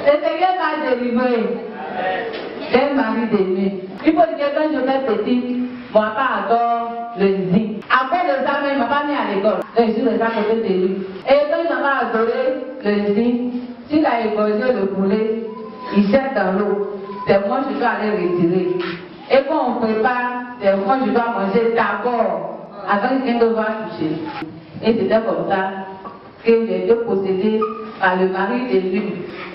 Le Seigneur m'a délivré. J'ai un mari de nuit. Il faut dire que quand j'étais petite, mon papa adore le zik. Après le ça, il ne m'a pas mis à l'école. Donc je suis restée à côté de lui. Et quand il m'a adoré le zik, s'il a égorgé le poulet, il jette dans l'eau. C'est moi je dois aller retirer. Et quand on prépare, c'est moi je dois manger d'abord, avant que quelqu'un ne va toucher. Et c'était comme ça que j'ai été possédée par le mari de lui.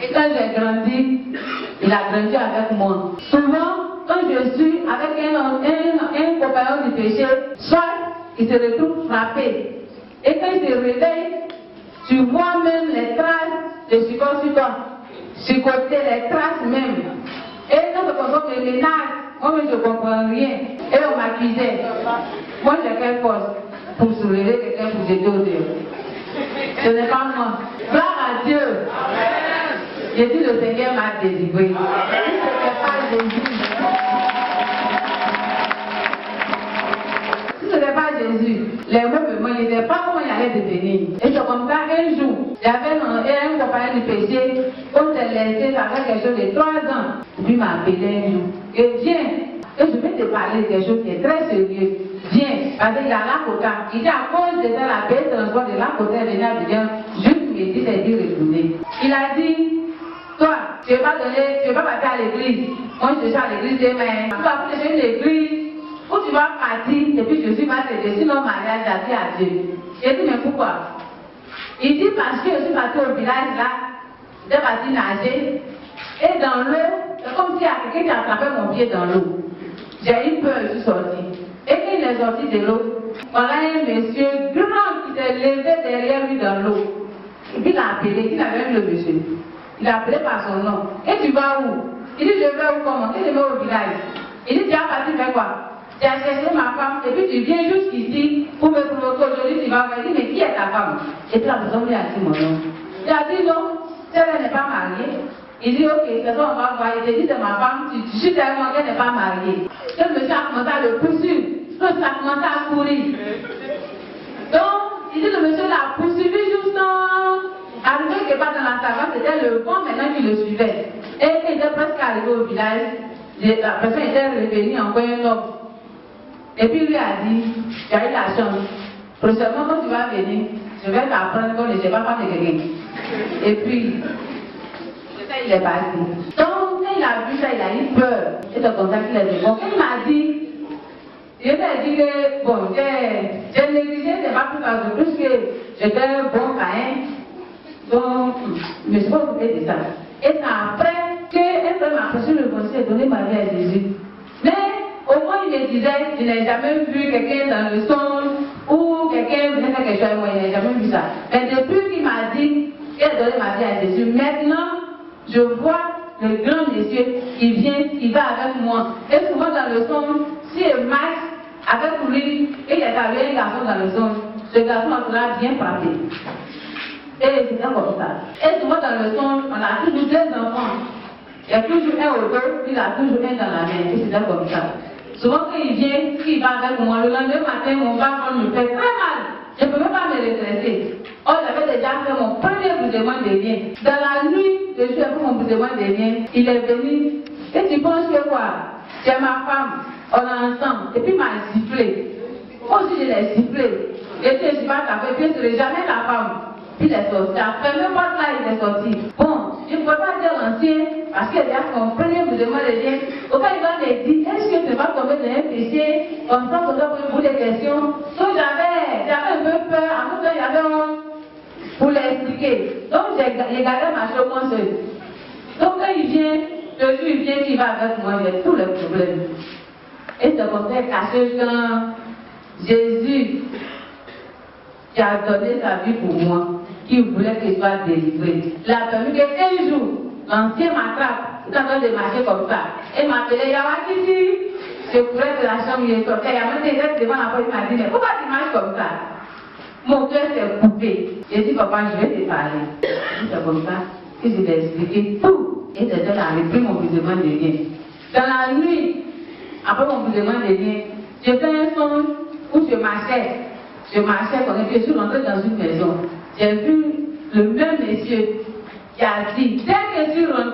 Et quand j'ai grandi, il a grandi avec moi. Souvent, quand je suis avec un compagnon du péché, soit il se retrouve frappé. Et quand il se réveille, tu vois même les traces de chicoter, les traces même. Et quand je comprends mes ménages, moi je ne comprends rien. Et on m'accusait. Moi j'ai quelle force pour soulever quelqu'un pour jeter au dehors? Ce n'est pas moi. Gloire à Dieu. Amen. J'ai dit le Seigneur m'a délivré. Si ce n'est pas Jésus, les mots me disaient pas comment il allait devenir. Et c'est comme ça, un jour, j'avais un compagnon du péché, on s'est laissé, ça fait quelque chose de 3 ans. Puis il m'a appelé un jour. Et viens, et je vais te parler de quelque chose qui est très sérieux. Viens, parce qu'il y a l'Akota. Il dit à cause de ça, la paix transport de l'Akota est venue à venir, juste me dit, c'est dit retourner. Il a dit, toi, tu ne veux pas partir à l'église. Moi, je suis à l'église demain. Tu vas prêcher une église où tu vas partir et puis je suis pas t'aider. Sinon, mariage, j'ai dit à Dieu. J'ai dit, mais pourquoi? Il dit, parce que je suis parti au village là, j'ai parti nager. Et dans l'eau, c'est comme s'il y a quelqu'un qui a attrapé mon pied dans l'eau. J'ai eu peur, je suis sortie. Et quand il est sorti de l'eau, voilà un monsieur grand qui s'est levé derrière lui dans l'eau. Et puis il a appelé, il avait vu le monsieur. Il a appelé par son nom. Et tu vas où? Il dit, je vais où comment? Il dit, au village. Il dit, tu as parti faire quoi? Tu as cherché ma femme et puis tu viens jusqu'ici pour me provoquer aujourd'hui, tu vas me dire, mais qui est ta femme? Et puis la personne lui a dit mon nom. Il a dit non, elle n'est pas mariée. Il dit, ok, c'est ça, on va voir. Il te dit, c'est ma femme, tu suis tellement qu'elle n'est pas mariée. Le monsieur a commencé à le poursuivre. Le monsieur a commencé à courir. Donc, il dit, le monsieur l'a poursuivi jusqu'à arriver quelque part dans la savane. C'était le vent maintenant qui le suivait. Et il était presque arrivé au village. La personne était revenue encore un homme. Et puis il lui a dit, tu as eu la chance. Prochainement, quand tu vas venir, je vais t'apprendre qu'on ne sait pas faire de quelqu'un. Et puis, il est parti. Donc, quand il a vu ça, il a eu peur. Et c'est comme ça qu'il a dit, bon, il m'a dit, je lui ai dit que, bon, j'ai négligé, c'est pas plus que j'étais un bon caïn. Donc, je ne me suis pas occupé de ça. Et c'est après qu'un frère m'a reçu le conseil de donner ma vie à Jésus. Mais, au moins, il me disait, je n'ai jamais vu quelqu'un dans le songe ou quelqu'un venait faire quelque chose avec moi, il n'a jamais vu ça. Mais depuis qu'il m'a dit qu'il a donné ma vie à Jésus, maintenant, je vois le grand monsieur qui vient, qui va avec moi. Et souvent dans le songe, si il marche avec lui et il est arrivé un garçon dans le songe, ce garçon sera bien frappé. Et c'est comme ça. Et souvent dans le songe, on a toujours 2 enfants. Il y a toujours un au dos, puis il a toujours un dans la main. Et c'est comme ça. Souvent quand il vient, s'il va avec moi, le lendemain matin, mon ventre me fait très mal. Je ne peux même pas me redresser. Oh, j'avais déjà fait mon premier bousement de liens. Dans la nuit, je suis fait mon bousement de liens. Il est venu. Et tu penses que quoi? C'est ma femme. On est ensemble. Et puis il m'a sifflé. Moi aussi, je l'ai sifflé. Et puis je ne suis pas tapé. Puis je ne serai jamais la femme. Puis il est sorti. Après, même pas là, il est sorti. Bon, je ne peux pas dire l'ancien. Parce qu'il a son premier bousement de liens. Au cas où il va me dire, est-ce que tu vas tomber dans un péché? Comme ça, on doit poser des questions. Donc j'avais un peu peur. En tout cas, il y avait honte pour l'expliquer. Donc j'ai gardé ma chose comme ça. Donc quand il vient, le jour il vient, il va avec moi, j'ai tous les problèmes. Et c'est comme ça caché quand Jésus qui a donné sa vie pour moi, qui voulait que je sois délivré. Il a permis qu'un jour, l'ancien m'attrape, il est en train de marcher comme ça. Et m'a appelé, Yawakiti. Je courais de la chambre, il est sorti. Il y a même des gens devant la porte, il m'a dit, mais pourquoi tu marches comme ça? Mon cœur s'est coupé. J'ai dit, papa, je vais te parler. C'est comme ça que je lui ai expliqué tout. Et c'est là, j'ai pris mon bousement de liens. Dans la nuit, après mon bousement de liens, j'ai fait un songe où je marchais. Je marchais comme je suis rentrée dans une maison. J'ai vu le même monsieur qui a dit, dès que je suis rentrée,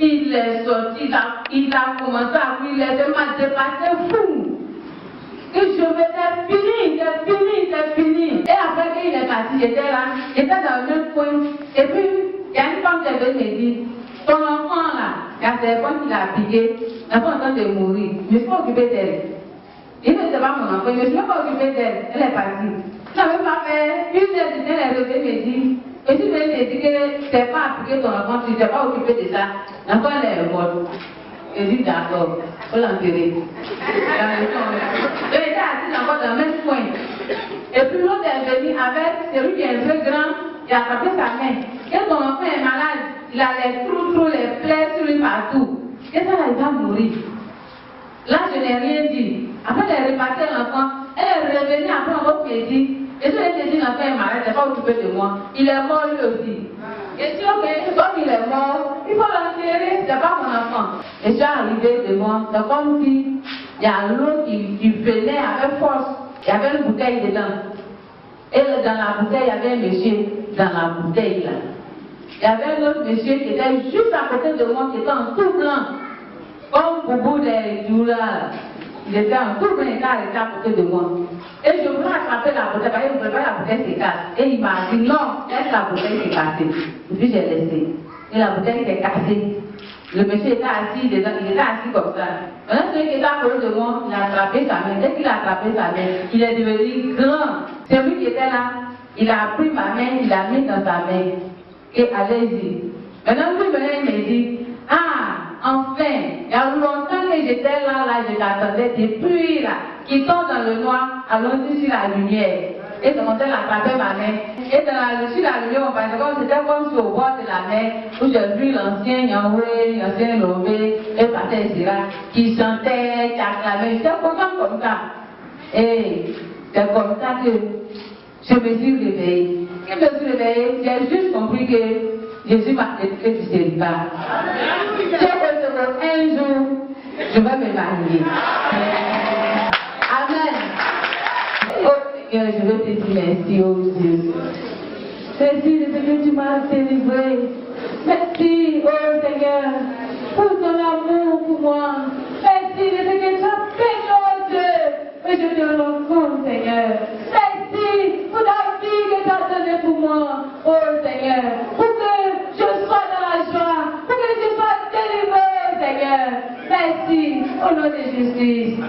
il est sorti, il a commencé à courir, il est m'a dépassé fou. Que je vais c'est fini. Et après qu'il est parti, j'étais là, j'étais dans le même coin. Et puis, il y a une femme qui avait me dit, ton enfant là, il y a des fois qu'il a piqué, l'enfant est en train de mourir. Je me suis pas occupée d'elle. Il ne était pas mon enfant, je ne me suis pas occupée d'elle. Elle est partie. Ça ne veut pas faire. Une heure du temps, elle est revenue me dit, et si tu me dis que tu n'es pas appliqué ton enfant, tu ne t'es pas occupé de ça, l'enfant elle est morte. Je dis d'accord, il faut l'enterrer. Elle était assise encore dans le même coin. Et puis l'autre est venu avec celui qui est un peu grand, il a tapé sa main. Et ton enfant est malade, il a les trous, les plaies sur lui partout. Et ça, il va mourir. Là, je n'ai rien dit. Après, elle est repartie l'enfant. Elle est revenue après un autre midi. Et si elle dit l'enfant est malade, elle n'est pas occupée de moi. Il est mort lui aussi. Et si comme il est mort, il faut l'enterrer, ce n'est pas mon enfant. Et je suis arrivée devant, c'est comme si il y a l'eau qui venait avec force. Il y avait une bouteille dedans. Et dans la bouteille, il y avait un monsieur dans la bouteille là. Il y avait un autre monsieur qui était juste à côté de moi, qui était en tout blanc. Comme Boubou des Djoula. Il était en tout blanc, il était arrêté à côté de moi. Et je voulais attraper la bouteille, parce que je ne voulais pas la bouteille se casse. Et il m'a dit non, laisse la bouteille se casser. Et puis j'ai laissé. Et la bouteille s'est cassée. Le monsieur était assis dedans, il était assis comme ça. Maintenant, celui qui était à côté de moi, il a attrapé sa main. Dès qu'il a attrapé sa main, il est devenu grand. Celui qui était là, il a pris ma main, il l'a mis dans sa main. Et allez-y. Maintenant, lui, il me dit, ah, enfin, il y a longtemps que j'étais là, je t'attendais depuis là, qui tombe dans le noir, allons-y sur la lumière. Et commençait à attraper ma main. Et sur la lumière, on parlait comme c'était comme sur au bord de la mer, où j'ai vu l'ancien Yahweh, l'ancien Lové, et Pater Sira, qui chantait, qui acclamait. J'étais content comme ça. Et c'est comme ça que je me suis réveillée. Quand je me suis réveillée, j'ai juste compris que Jésus m'a fait du célibat. J'ai recevé un jour, je vais me marier. Amen. Oh Seigneur, je veux te dire merci, oh Dieu. Merci de ce que tu m'as délivré. Merci, oh Seigneur, pour ton amour pour moi. Merci de ce que tu as fait, oh Dieu. Et je te rends compte, Seigneur. Merci pour la vie que tu as donnée pour moi, oh Seigneur. Pour que je sois dans la joie, pour que je sois délivré, Seigneur. Merci, au nom de Jésus.